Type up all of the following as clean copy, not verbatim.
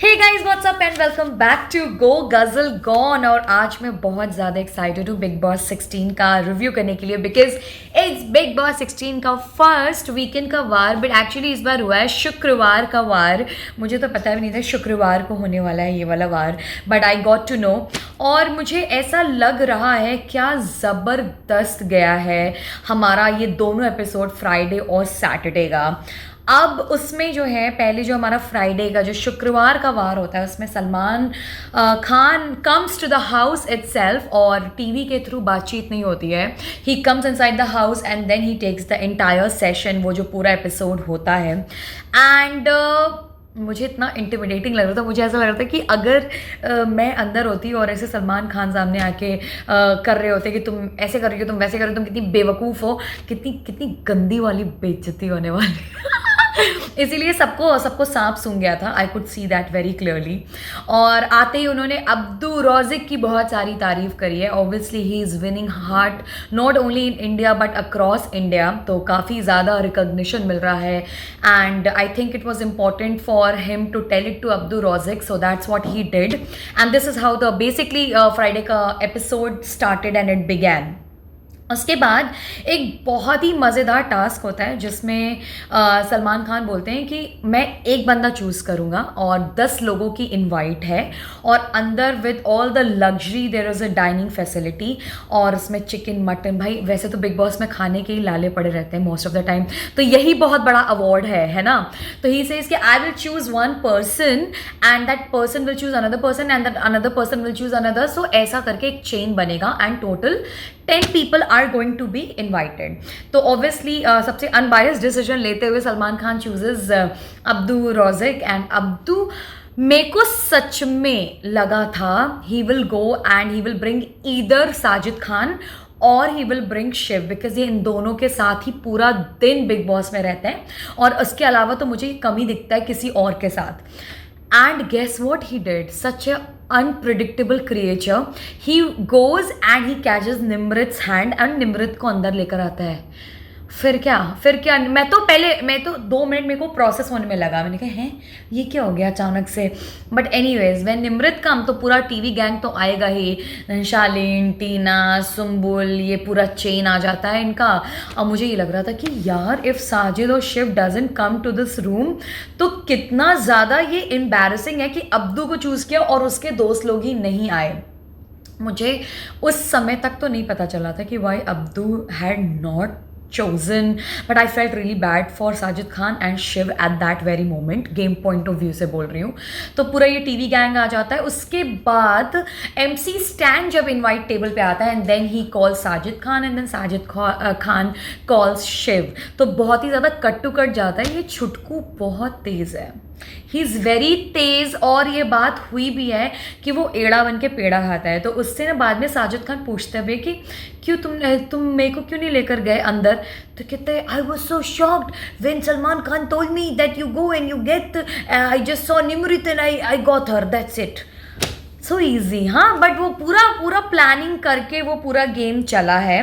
Hey guys what's up and welcome back to go Ghazal gone. और आज मैं बहुत ज़्यादा एक्साइटेड हूँ बिग बॉस 16 का रिव्यू करने के लिए बिकॉज इट्स बिग बॉस 16 का फर्स्ट वीकेंड का वार। बट एक्चुअली इस बार हुआ है शुक्रवार का वार। मुझे तो पता भी नहीं था शुक्रवार को होने वाला है ये वाला वार, but I got to know. और मुझे ऐसा लग रहा है क्या ज़बरदस्त गया है हमारा ये दोनों एपिसोड, फ्राइडे और सैटरडे का। अब उसमें जो है पहले जो हमारा फ्राइडे का जो शुक्रवार का वार होता है उसमें Salman Khan comes to the house itself और टीवी के थ्रू बातचीत नहीं होती है। He comes inside the house and then he takes the entire session, वो जो पूरा एपिसोड होता है। एंड मुझे इतना इंटिमिडेटिंग लग रहा था, मुझे ऐसा लग रहा था कि अगर मैं अंदर होती और ऐसे सलमान खान सामने आके कर रहे होते कि तुम ऐसे कर रही हो, तुम वैसे कर रही हो, तुम कितनी बेवकूफ़ हो, कितनी कितनी गंदी वाली बेइज्जती होने वाली। इसीलिए सबको सांप सूंघ गया था। I could see that very clearly. और आते ही उन्होंने अब्दू रौजिक की बहुत सारी तारीफ करी है। Obviously he is winning heart not only in India but across India, तो काफ़ी ज़्यादा रिकॉग्निशन मिल रहा है। And I think it was important for him to tell it to Abdu Rozik, so that's what he did and this is how the basically Friday का episode started and it began. उसके बाद एक बहुत ही मज़ेदार task होता है जिसमें सलमान खान बोलते हैं कि मैं एक बंदा चूज़ करूँगा और 10 लोगों की इनवाइट है और अंदर with all the luxury there is a dining facility और उसमें चिकन मटन। भाई वैसे तो बिग बॉस में खाने के ही लाले पड़े रहते हैं मोस्ट ऑफ द टाइम, तो यही बहुत बड़ा अवार्ड है ना। तो ही सेज कि I will choose one person and that person will choose another person and that another person will choose another, so ऐसा करके एक चेन बनेगा and total 10 people are going to be invited। तो obviously सबसे unbiased decision लेते हुए Salman Khan chooses Abdu Rozik and Abdu मेरे को सच में लगा था he will go and he will bring either Sajid Khan और ही विल ब्रिंग शिव, बिकॉज ये इन दोनों के साथ ही पूरा दिन बिग बॉस में रहते हैं और उसके अलावा तो मुझे कमी दिखता है किसी और के साथ। And guess what he did? Such a unpredictable creature. He goes and he catches Nimrit's hand and Nimrit को अंदर लेकर आता है। फिर क्या मैं तो 2 मिनट मेरे को प्रोसेस होने में लगा। मैंने कहा हैं ये क्या हो गया अचानक से। बट एनीवेज व्हेन निमृत कम तो पूरा टीवी गैंग तो आएगा ही, शालीन, टीना, सुम्बुल, ये पूरा चेन आ जाता है इनका। और मुझे ये लग रहा था कि यार इफ़ साजिद और Shiv doesn't come to this room तो कितना ज़्यादा ये एम्बैरसिंग है कि अब्दू को चूज़ किया और उसके दोस्त लोग ही नहीं आए। मुझे उस समय तक तो नहीं पता चला था कि why Abdu had not chosen, but I felt really bad for Sajid Khan and Shiv at that very moment, game point of view से बोल रही हूँ। तो पूरा ये टीवी गैंग आ जाता है। उसके बाद MC Stan जब इनवाइट टेबल पे आता है and then he call Sajid Khan and then Sajid Khan calls Shiv, तो बहुत ही ज़्यादा कट टू कट जाता है। ये छुटकू बहुत तेज़ है, ही इज़ वेरी तेज़। और ये बात हुई भी है कि वो एड़ा बन के पेड़ा खाता है। तो उससे ना बाद में साजिद खान पूछते हुए कि क्यों तुम मेरे को क्यों नहीं लेकर गए अंदर, तो कहते हैं I was so shocked when Salman Khan told me that you go and you get, I just saw Nimrit and I got her, that's it. So easy. हाँ, बट वो पूरा प्लानिंग करके वो पूरा गेम चला है।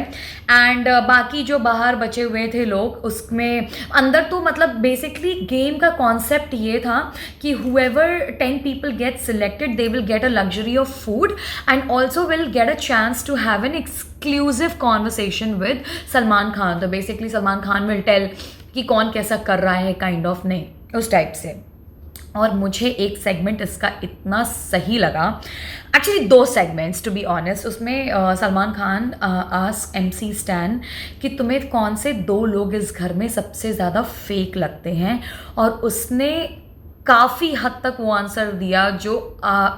एंड बाकी जो बाहर बचे हुए थे लोग उसमें अंदर तो मतलब बेसिकली गेम का कॉन्सेप्ट ये था कि whoever 10 people get selected they will get a luxury of food and also will get a chance to have an exclusive conversation with Salman Khan. तो basically Salman Khan will tell कि कौन कैसा कर रहा है काइंड ऑफ, नहीं उस टाइप से। और मुझे एक सेगमेंट इसका इतना सही लगा, actually 2 segments to be honest. उसमें सलमान खान आस्क MC स्टैन कि तुम्हें कौन से 2 लोग इस घर में सबसे ज़्यादा फेक लगते हैं, और उसने काफ़ी हद तक वो आंसर दिया जो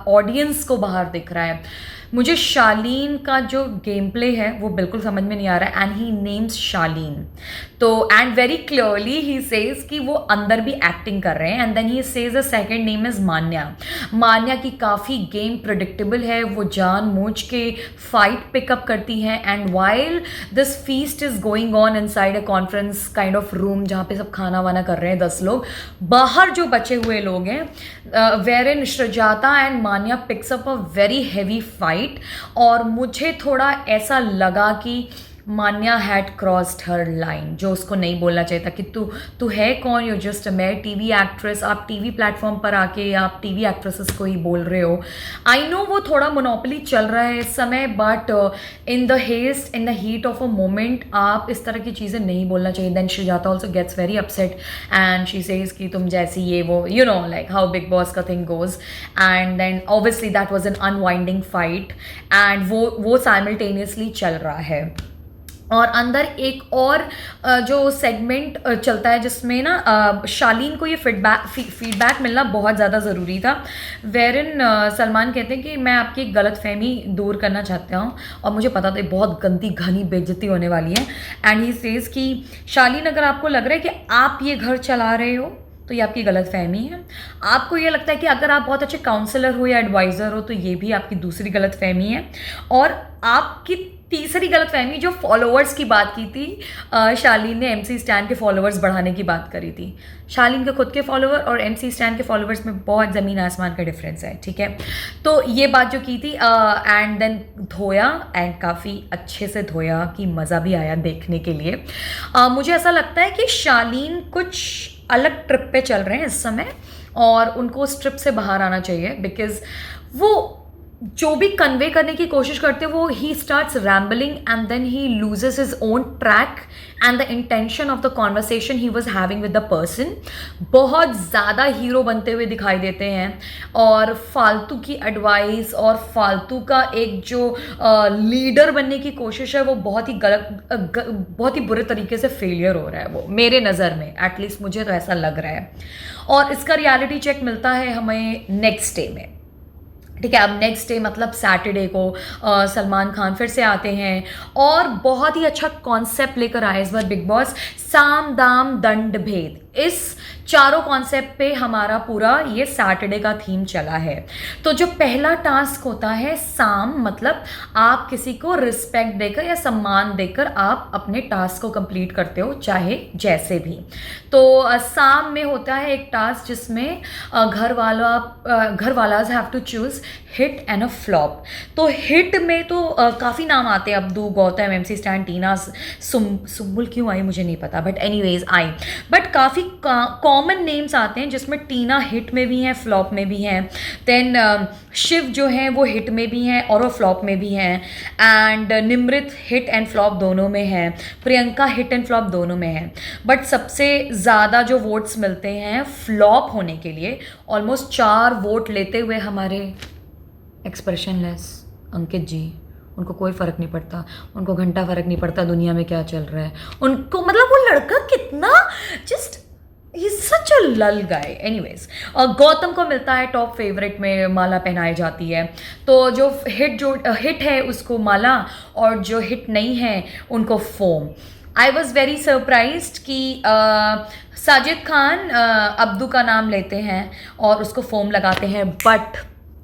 ऑडियंस को बाहर दिख रहा है। मुझे शालीन का जो गेम प्ले है वो बिल्कुल समझ में नहीं आ रहा है एंड ही नेम्स शालीन। तो and very clearly he says कि वो अंदर भी एक्टिंग कर रहे हैं and then he says the second name is Manya की काफ़ी गेम प्रिडिक्टेबल है, वो जानबूझ के फाइट पिकअप करती है। And while this feast is going on inside a conference kind of room जहाँ पे सब खाना वाना कर रहे हैं 10 लोग, बाहर जो बचे हुए लोग हैं where in Sreejita and Manya picks up a very heavy fight. और मुझे थोड़ा ऐसा लगा कि Manya had crossed her line, जो उसको नहीं बोलना चाहिए था कि तू तू है कौन, यू जस्ट मैं टीवी एक्ट्रेस, आप टीवी प्लेटफॉर्म पर आके आप टीवी एक्ट्रेसेस को ही बोल रहे हो। आई नो वो थोड़ा मोनोपोली चल रहा है इस समय, but in the haste, in the heat of a moment आप इस तरह की चीज़ें नहीं बोलना चाहिए। Then Sreejita also gets very upset and she says कि तुम जैसी ये वो, you know like how Bigg Boss का thing goes. And then obviously that was an unwinding fight and वो साइमल्टेनियसली चल रहा है। और अंदर एक और जो सेगमेंट चलता है जिसमें ना शालीन को ये फीडबैक मिलना बहुत ज़्यादा ज़रूरी था, वेरिन सलमान कहते हैं कि मैं आपकी गलत फहमी दूर करना चाहता हूँ और मुझे पता था बहुत गंदी घनी बेइज्जती होने वाली है। एंड ही सेज कि शालीन अगर आपको लग रहा है कि आप ये घर चला रहे हो तो ये आपकी गलत फहमी है। आपको ये लगता है कि अगर आप बहुत अच्छे काउंसलर हो या एडवाइज़र हो तो ये भी आपकी दूसरी गलत फहमी है। और आपकी तीसरी गलतफहमी जो फॉलोअर्स की बात की थी, शालीन ने एमसी स्टैन के फॉलोअर्स बढ़ाने की बात करी थी। शालीन के खुद के फॉलोअर और एमसी स्टैन के फॉलोअर्स में बहुत ज़मीन आसमान का डिफरेंस है, ठीक है। तो ये बात जो की थी एंड देन धोया एंड काफ़ी अच्छे से धोया कि मज़ा भी आया देखने के लिए। मुझे ऐसा लगता है कि शालीन कुछ अलग ट्रिप पे चल रहे हैं इस समय और उनको उस ट्रिप से बाहर आना चाहिए, बिकॉज वो जो भी कन्वे करने की कोशिश करते हैं वो he starts rambling and then he loses his own track and the intention of the conversation he was having with the person. बहुत ज़्यादा हीरो बनते हुए दिखाई देते हैं और फालतू की एडवाइस और फालतू का एक जो लीडर बनने की कोशिश है वो बहुत ही बहुत ही बुरे तरीके से फेलियर हो रहा है वो, मेरे नज़र में एटलीस्ट मुझे तो ऐसा लग रहा है। और इसका रियलिटी चेक मिलता है हमें नेक्स्ट डे में, ठीक है। अब नेक्स्ट डे मतलब सैटरडे को सलमान खान फिर से आते हैं और बहुत ही अच्छा कॉन्सेप्ट लेकर आए इस बार बिग बॉस, साम दाम दंड भेद। इस चारों कॉन्सेप्ट पे हमारा पूरा ये सैटरडे का थीम चला है। तो जो पहला टास्क होता है साम, मतलब आप किसी को रिस्पेक्ट देकर या सम्मान देकर आप अपने टास्क को कंप्लीट करते हो चाहे जैसे भी। तो साम में होता है एक टास्क जिसमें घर वालाज have to choose hit and a flop. तो हिट में तो काफ़ी नाम आते हैं, अब्दू, गौतम, एमसी स्टैन, टीना, सुम्बुल क्यों आई मुझे नहीं पता, बट एनीवेज आई। बट काफ़ी कॉमन नेम्स आते हैं जिसमें टीना हिट में भी हैं, फ्लॉप में भी हैं। देन शिव जो हैं वो हिट में भी हैं और वो फ्लॉप में भी हैं। And Nimrit hit and flop दोनों में हैं। प्रियंका हिट एंड फ्लॉप दोनों में हैं। बट सबसे ज़्यादा जो वोट्स मिलते हैं फ्लॉप होने के लिए, ऑलमोस्ट 4 वोट लेते हुए हमारे एक्सप्रेशनलेस अंकित जी, उनको कोई फ़र्क नहीं पड़ता, उनको घंटा फ़र्क नहीं पड़ता दुनिया में क्या चल रहा है उनको, मतलब वो लड़का कितना जस्ट ही सच अ लल गाय। एनीवेज गौतम को मिलता है टॉप फेवरेट में, माला पहनाई जाती है। तो जो हिट है उसको माला और जो हिट नहीं है उनको foam. I was very surprised कि साजिद खान अब्दू का नाम लेते हैं और उसको फोम लगाते हैं, बट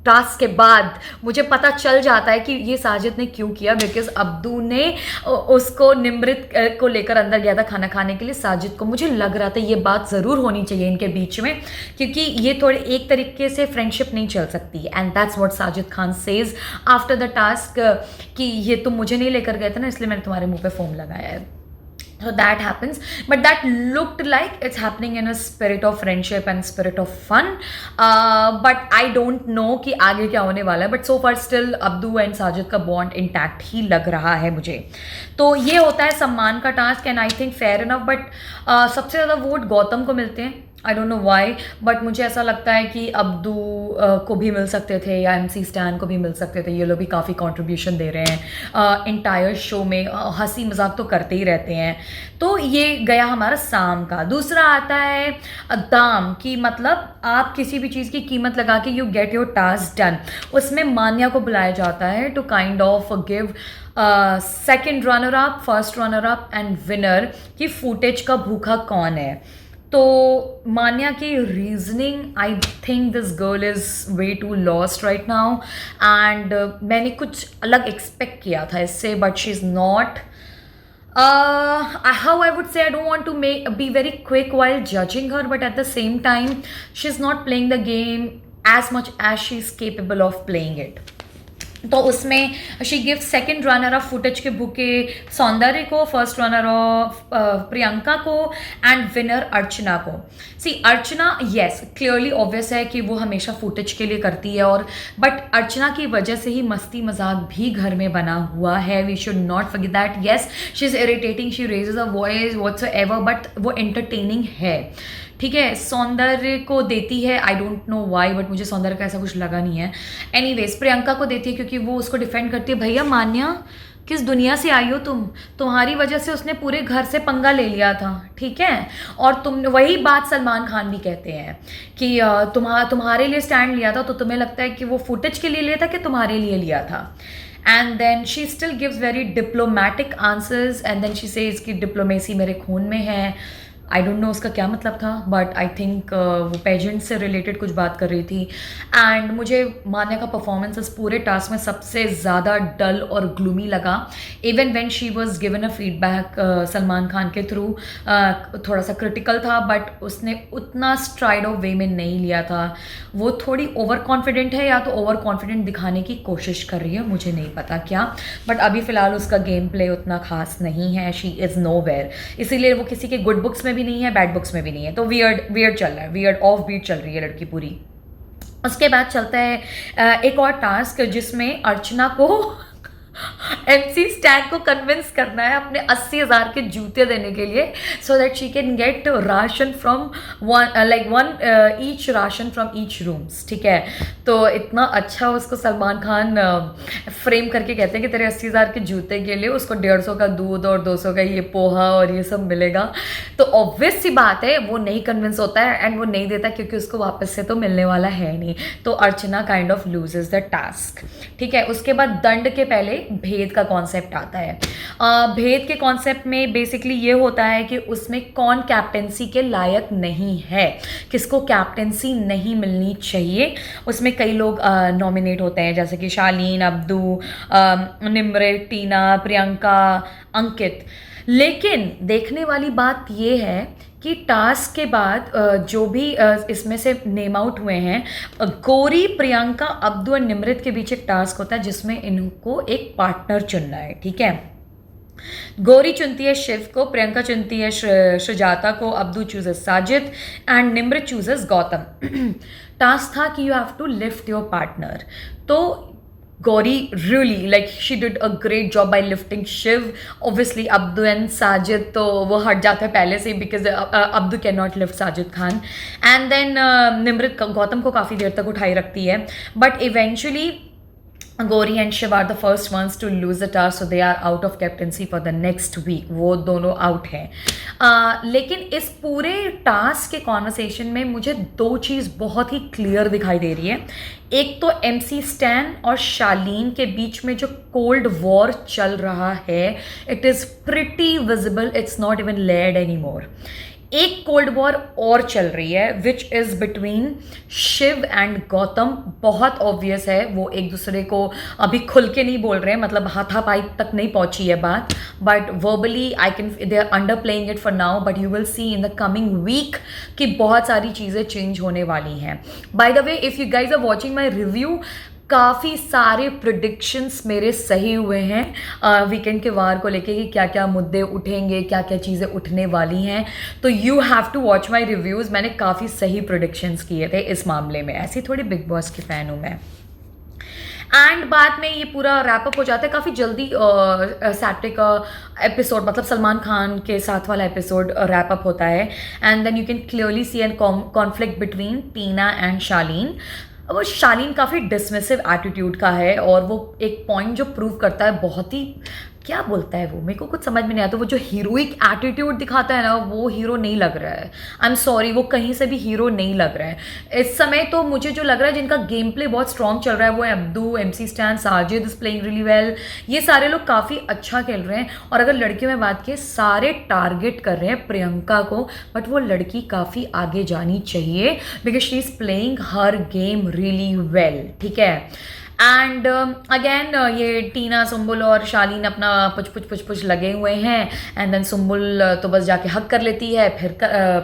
टास्क के बाद मुझे पता चल जाता है कि ये साजिद ने क्यों किया, बिकॉज अब्दू ने उसको निमृत को लेकर अंदर गया था खाना खाने के लिए साजिद को। मुझे लग रहा था ये बात ज़रूर होनी चाहिए इनके बीच में, क्योंकि ये थोड़े एक तरीके से फ्रेंडशिप नहीं चल सकती। And that's what Sajid Khan says after the task कि ये तुम मुझे नहीं लेकर गए थे ना, इसलिए मैंने तुम्हारे मुंह पे फोम लगाया है। So that happens, but that looked like it's happening in a spirit of friendship and spirit of fun. But I don't know कि आगे क्या होने वाला है, but so far still Abdu and Sajid का बॉन्ड इंटैक्ट ही लग रहा है मुझे। तो ये होता है सम्मान का task and I think fair enough, but सबसे ज़्यादा वोट गौतम को मिलते हैं। आई डोंट नो वाई, बट मुझे ऐसा लगता है कि अब्दू को भी मिल सकते थे या एमसी स्टैन को भी मिल सकते थे। ये लोग भी काफ़ी कंट्रीब्यूशन दे रहे हैं इंटायर शो में, हंसी मजाक तो करते ही रहते हैं। तो ये गया हमारा साम का। दूसरा आता है दाम, की मतलब आप किसी भी चीज़ की कीमत लगा के you get your task done. उसमें मान्या को बुलाया जाता है to kind of give second runner up, first runner up and winner की फुटेज का भूखा कौन है। तो मान्या की reasoning, I think this girl is way too lost right now and मैंने कुछ अलग एक्सपेक्ट किया था इससे, but she is not. How I would say, I don't want to be very quick while judging her, but at the same time she's not playing the game as much as she's capable of playing it. तो उसमें she give second runner of footage के bouquet सौंदर्य को, first runner of Priyanka को and winner अर्चना को। सी अर्चना yes clearly obvious है कि वो हमेशा फुटेज के लिए करती है, और बट अर्चना की वजह से ही मस्ती मजाक भी घर में बना हुआ है। We should not forget that. Yes she is irritating, she raises a voice whatsoever, but वो एंटरटेनिंग है। ठीक है, सौंदर्य को देती है, I don't know why, but मुझे सौंदर्य का ऐसा कुछ लगा नहीं है। एनीवेज प्रियंका को देती है क्योंकि वो उसको डिफेंड करती है। भैया मान्या, किस दुनिया से आई हो तुम? तुम्हारी वजह से उसने पूरे घर से पंगा ले लिया था, ठीक है। और तुम वही बात सलमान खान भी कहते हैं कि तुम्हारे लिए स्टैंड लिया था, तो तुम्हें लगता है कि वो फुटेज के लिए लिया था कि तुम्हारे लिए लिया था। And then she still gives very diplomatic answers and then she says कि डिप्लोमेसी मेरे खून में है। आई डोंट नो उसका क्या मतलब था, बट आई थिंक वो पेजेंट से रिलेटेड कुछ बात कर रही थी। एंड मुझे मान्या का परफॉर्मेंस इस पूरे टास्क में सबसे ज़्यादा डल और ग्लूमी लगा। Even when she was given a feedback Salman Khan के थ्रू, थोड़ा सा क्रिटिकल था, बट उसने उतना स्ट्राइड ऑफ वे में नहीं लिया था। वो थोड़ी ओवर कॉन्फिडेंट है, या तो ओवर कॉन्फिडेंट दिखाने की कोशिश कर रही है, मुझे नहीं पता क्या, बट अभी फ़िलहाल उसका गेम प्ले उतना खास नहीं है। शी इज़ नो वेयर, इसीलिए वो किसी के गुड बुक्स में भी नहीं है, बैड बुक्स में भी नहीं है। तो वियर्ड चल रहा है, वियर्ड ऑफ बीट चल रही है लड़की पूरी। उसके बाद चलता है एक और टास्क जिसमें अर्चना को MC स्टैन को कन्विंस करना है अपने 80,000 के जूते देने के लिए, so that she can get ration from one each ration from each rooms. ठीक है, तो इतना अच्छा उसको सलमान खान फ्रेम करके कहते हैं कि तेरे 80,000 के जूते के लिए उसको 150 का दूध और 200 का ये पोहा और ये सब मिलेगा। तो ऑब्वियस सी बात है वो नहीं कन्विंस होता है एंड वो नहीं देता, क्योंकि उसको वापस से तो मिलने वाला है नहीं। तो Archana kind of loses the task. ठीक है, उसके बाद दंड के पहले भेद का कॉन्सेप्ट आता है। भेद के कॉन्सेप्ट में बेसिकली ये होता है कि उसमें कौन कैप्टेंसी के लायक नहीं है, किसको कैप्टेंसी नहीं मिलनी चाहिए। उसमें कई लोग नॉमिनेट होते हैं, जैसे कि शालीन, अब्दू, निम्रत, टीना, प्रियंका, अंकित। लेकिन देखने वाली बात ये है कि टास्क के बाद जो भी इसमें से नेम आउट हुए हैं, गौरी, प्रियंका, अब्दू और निम्रत के बीच एक टास्क होता है जिसमें इनको एक पार्टनर चुनना है। ठीक है, गौरी चुनती है शिव को, प्रियंका चुनती है सुजाता को, Abdu chooses Sajid and Nimrat chooses Gautam. Task था कि you have to lift your partner. तो Gauri really like she did a great job by lifting Shiv. Obviously Abdu and Sajid तो वो हट जाते हैं पहले से, because Abdu cannot lift Sajid Khan, and then Nimrat Gautam को काफ़ी देर तक उठाई रखती है, but eventually Gauri and Shiv are the first ones to lose the task, so they are out of captaincy for the next week. वो दोनों out हैं। लेकिन इस पूरे टास्क के कॉन्वर्सेशन में मुझे दो चीज़ बहुत ही क्लियर दिखाई दे रही है। एक तो MC स्टैन और शालीन के बीच में जो कोल्ड वॉर चल रहा है, it is pretty visible, it's not even layered any more. एक कोल्ड वॉर और चल रही है which is between Shiv and Gautam. बहुत ऑब्वियस है, वो एक दूसरे को अभी खुल के नहीं बोल रहे हैं, मतलब हाथापाई तक नहीं पहुंची है बात, but verbally I can they are under playing it for now, but you will see in the coming week कि बहुत सारी चीज़ें चेंज होने वाली हैं। By the way, if you guys are watching my review, काफ़ी सारे प्रिडिक्शंस मेरे सही हुए हैं वीकेंड के वार को लेके, कि क्या क्या मुद्दे उठेंगे, क्या क्या चीज़ें उठने वाली हैं। तो you have to watch my reviews. मैंने काफ़ी सही प्रिडिक्शंस किए थे इस मामले में, ऐसी थोड़ी बिग बॉस की फ़ैन हूँ मैं। एंड बाद में ये पूरा रैपअप हो जाता है काफ़ी जल्दी। सैटरडे का एपिसोड, मतलब सलमान खान के साथ वाला एपिसोड रैपअप होता है, and then you can clearly see an conflict between Tina and Shalin. वो शालीन काफ़ी डिसमिसिव एटीट्यूड का है, और वो एक पॉइंट जो प्रूव करता है, बहुत ही क्या बोलता है वो, मेरे को कुछ समझ में नहीं आता। वो जो हीरोइक एटीट्यूड दिखाता है ना, वो हीरो नहीं लग रहा है। आई एम सॉरी, वो कहीं से भी हीरो नहीं लग रहा है इस समय। तो मुझे जो लग रहा है जिनका गेम प्ले बहुत स्ट्रॉन्ग चल रहा है, वो है Abdu, MC stand, Sajid is playing really well. ये सारे लोग काफ़ी अच्छा खेल रहे हैं। और अगर लड़कियों में बात की, सारे टारगेट कर रहे हैं प्रियंका को, बट वो लड़की काफ़ी आगे जानी चाहिए, because she is playing her game really well. ठीक है, एंड अगेन ये टीना, सुम्बुल और शालीन अपना पुछ लगे हुए हैं. एंड देन सुम्बुल तो बस जाके हक कर लेती है,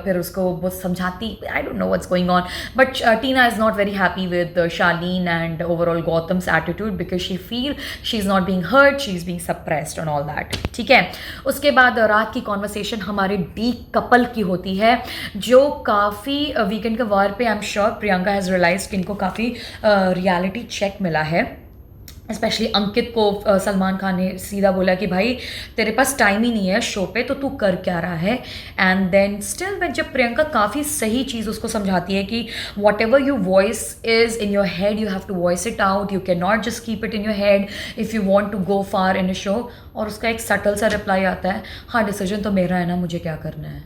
फिर उसको बहुत समझाती. I don't know what's going on, but Tina is not very happy with Shalin and overall Gautam's attitude because she feel she is not being hurt, she is being suppressed and all that. ठीक है. उसके बाद रात की कॉन्वर्सेशन हमारे D couple की होती है, जो काफ़ी वीकेंड के वार पे I am sure Priyanka has realise कि इनको काफ़ी रियलिटी चेक मिला है. स्पेशली अंकित को सलमान खान ने सीधा बोला कि भाई तेरे पास टाइम ही नहीं है शो पे, तो तू कर क्या रहा है. एंड देन स्टिल बट जब प्रियंका काफ़ी सही चीज़ उसको समझाती है कि whatever you voice is in your head you have to voice it out, you can not just keep it in your head if you want to go far in a show. और उसका एक subtle सा reply आता है, हाँ decision तो मेरा है ना, मुझे क्या करना है.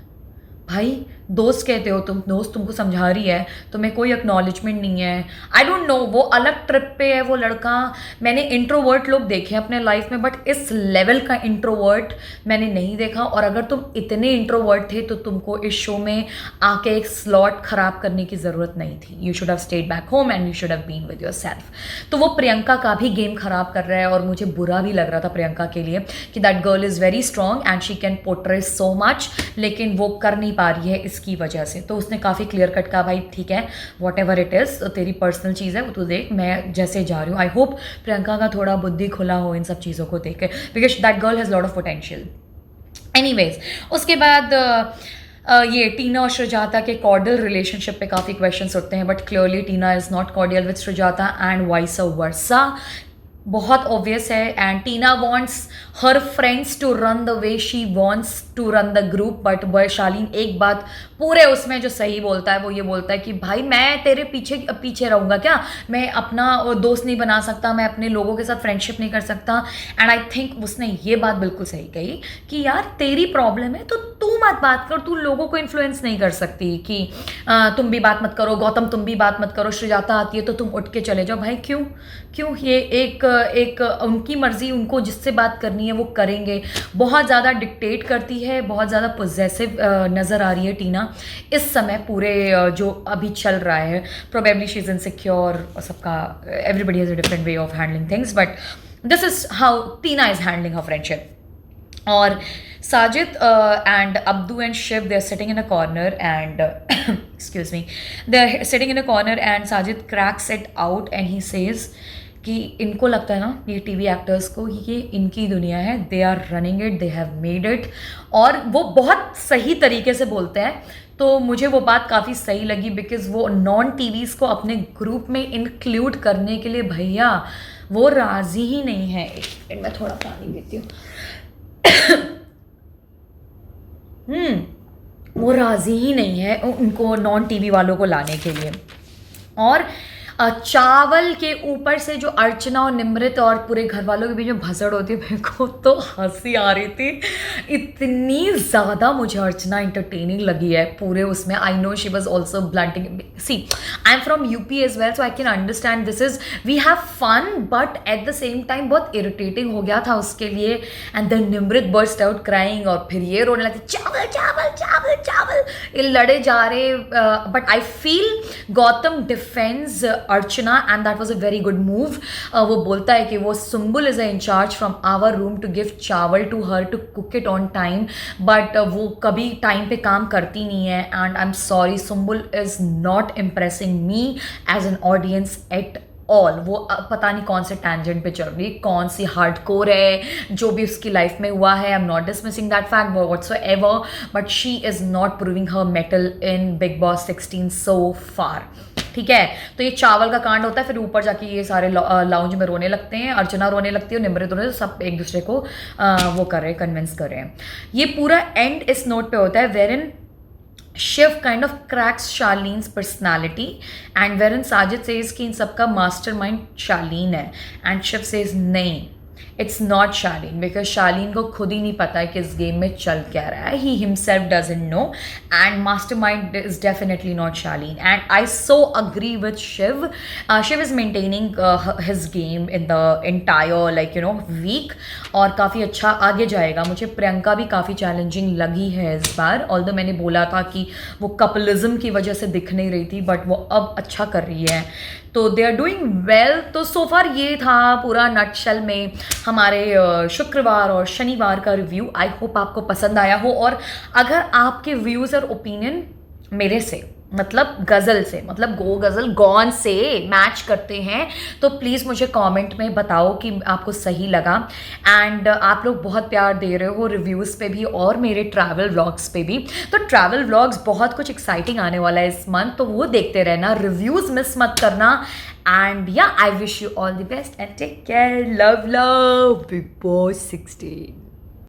भाई दोस्त कहते हो तुम, दोस्त तुमको समझा रही है, तुम्हें कोई एक्नॉलेजमेंट नहीं है. आई डोंट नो, वो अलग ट्रिप पे है वो लड़का. मैंने इंट्रोवर्ट लोग देखे हैं अपने लाइफ में, बट इस लेवल का इंट्रोवर्ट मैंने नहीं देखा. और अगर तुम इतने इंट्रोवर्ट थे तो तुमको इस शो में आके एक स्लॉट खराब करने की ज़रूरत नहीं थी. You should have stayed back home and you should have been with yourself. तो वो प्रियंका का भी गेम खराब कर रहा है और मुझे बुरा भी लग रहा था प्रियंका के लिए कि that girl is very strong and she can portray so much, लेकिन वो कर नहीं पा रही है इसकी वजह से. तो उसने काफ़ी क्लियर कट कहा, भाई ठीक है वॉट एवर इट इज़, तेरी पर्सनल चीज़ है वो तू देख, मैं जैसे जा रही हूँ. आई होप प्रियंका का थोड़ा बुद्धि खुला हो इन सब चीज़ों को देख के, because that girl has lot of potential. Anyways उसके बाद ये टीना और सुजाता के कॉर्डियल रिलेशनशिप पे काफ़ी क्वेश्चंस उठते हैं, but clearly Tina is not cordial with Sujata and vice versa. बहुत ऑब्वियस है. And Tina wants her friends to run the way she wants to run the group, but Shalin एक बात पूरे उसमें जो सही बोलता है वो ये बोलता है कि भाई मैं तेरे पीछे पीछे रहूँगा क्या, मैं अपना दोस्त नहीं बना सकता, मैं अपने लोगों के साथ फ्रेंडशिप नहीं कर सकता. एंड आई थिंक उसने ये बात बिल्कुल सही कही कि यार तेरी प्रॉब्लम है तो तू मत बात कर, तू लोगों को इन्फ्लुएंस नहीं कर सकती कि तुम भी बात मत करो, गौतम तुम भी बात मत करो, सुजाता आती है तो तुम उठ के चले जाओ. भाई क्यों क्यों, ये एक उनकी मर्जी, उनको जिससे बात करनी है वो करेंगे. बहुत ज़्यादा डिक्टेट करती है, बहुत ज़्यादा पोजेसिव नज़र आ रही है टीना इस समय पूरे जो अभी चल रहा है. प्रोबेबली शी इज़ इनसिक्योर, सबका everybody has a different way of handling things, but this is how Tina is handling her friendship. और Sajid and Abdu and Shiv, they're sitting in a corner and excuse me, they're sitting in a corner and Sajid cracks it out and he says कि इनको लगता है ना ये TV actors को ये इनकी दुनिया है, they are running it, they have made it. और वो बहुत सही तरीके से बोलते हैं. तो मुझे वो बात काफ़ी सही लगी बिकॉज वो नॉन टीवीज़ को अपने ग्रुप में इंक्लूड करने के लिए भैया वो राज़ी ही नहीं है. एक मिनट मैं थोड़ा पानी पीती हूँ. वो राज़ी ही नहीं है उनको नॉन टीवी वालों को लाने के लिए. और चावल के ऊपर से जो अर्चना और निमृत और पूरे घर वालों के बीच में भसड़ होती है, मेरे को तो हंसी आ रही थी. इतनी ज़्यादा मुझे अर्चना इंटरटेनिंग लगी है पूरे उसमें. I know she was also blunting. See I am from UP as well, so I can understand this is we have fun, but at the same time बहुत इरिटेटिंग हो गया था उसके लिए. And then Nimrit burst out crying और फिर ये रोने लगी चावल चावल चावल चावल, ये लड़े जा रहे. But I feel Gautam defends Archana and that was a very good move. वो बोलता है कि वो Sumbul is a in charge from our room to give chawal to her to cook it on time, but वो कभी टाइम पे काम करती नहीं है. And I am sorry, Sumbul is not impressing me as an audience at all. वो पता नहीं कौन से टैंजेंट पे चल रही है, कौन सी हार्डकोर है, जो भी उसकी लाइफ में हुआ है. I am not dismissing that fact whatsoever, but she is not proving her metal in big Boss 16 सो फार. ठीक है. तो ये चावल का कांड होता है, फिर ऊपर जाके ये सारे लाउंज में रोने लगते हैं, अर्चना रोने लगती है, निमृत रोने, सब एक दूसरे को वो कर रहे हैं, कन्विंस कर रहे हैं. ये पूरा एंड इस नोट पे होता है वेरिन Shiv kind of cracks Charlene's personality and wherein Sajid says कि इन सबका mastermind Charlene है and Shiv says नहीं, इट्स नॉट शालीन, बिकॉज शालीन को खुद ही नहीं पता है कि इस गेम में चल क्या रहा है. He himself doesn't know, and mastermind is definitely not Shalin. And I so agree with Shiv. Shiv is maintaining his game in the entire week, और काफ़ी अच्छा आगे जाएगा. मुझे प्रियंका भी काफ़ी चैलेंजिंग लगी है इस बार, ऑल्दो मैंने बोला था कि वो कपलिज्म की वजह से दिख नहीं रही थी, बट वो अब अच्छा कर रही है. तो दे आर डूइंग वेल. तो सो फार ये था पूरा नटशेल में हमारे शुक्रवार और शनिवार का रिव्यू. आई होप आपको पसंद आया हो, और अगर आपके व्यूज़ और ओपिनियन मेरे से मतलब गज़ल से, मतलब गो गज़ल गॉन से मैच करते हैं, तो प्लीज़ मुझे कमेंट में बताओ कि आपको सही लगा. एंड आप लोग बहुत प्यार दे रहे हो रिव्यूज़ पे भी और मेरे ट्रैवल व्लॉग्स पे भी. तो ट्रैवल व्लॉग्स बहुत कुछ एक्साइटिंग आने वाला है इस मंथ, तो वो देखते रहना, रिव्यूज़ मिस मत करना. And yeah I wish you all the best and take care. Love love. Bigg Boss 16.